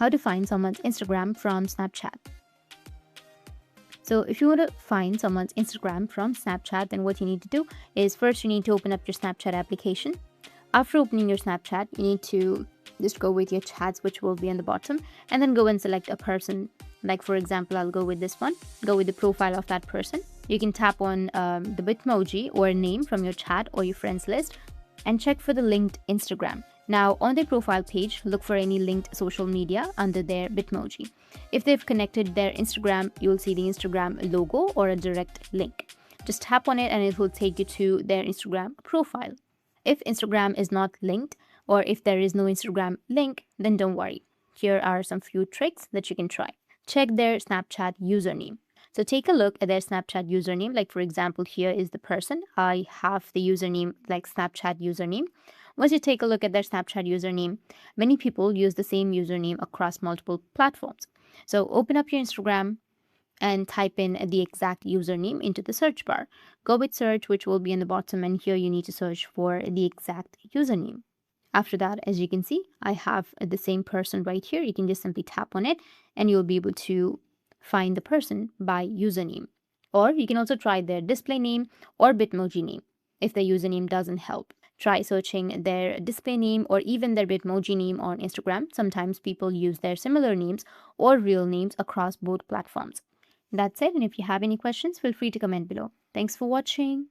how to find someone's Instagram from Snapchat. So if you want to find someone's Instagram from Snapchat, then what you need to do is first you need to open up your Snapchat application. After opening your Snapchat, you need to just go with your chats, which will be on the bottom, and then go and select a person. Like for example, I'll go with this one, go with the profile of that person. You can tap on the Bitmoji or a name from your chat or your friends list and check for the linked Instagram. Now on their profile page, look for any linked social media under their Bitmoji. If they've connected their Instagram, you'll see the Instagram logo or a direct link. Just tap on it and it will take you to their Instagram profile. If Instagram is not linked or if there is no Instagram link, then don't worry. Here are some few tricks that you can try. Check their Snapchat username. So take a look at their Snapchat username. Like for example, here is the person. I have the username like Snapchat username. Once you take a look at their Snapchat username, many people use the same username across multiple platforms. So open up your Instagram and type in the exact username into the search bar. Go with search, which will be in the bottom, and here you need to search for the exact username. After that, as you can see, I have the same person right here. You can just simply tap on it and you'll be able to find the person by username. Or you can also try their display name or Bitmoji name. If the username doesn't help, try searching their display name or even their Bitmoji name on Instagram. Sometimes people use their similar names or real names across both platforms. That's it, and if you have any questions, feel free to comment below. Thanks for watching.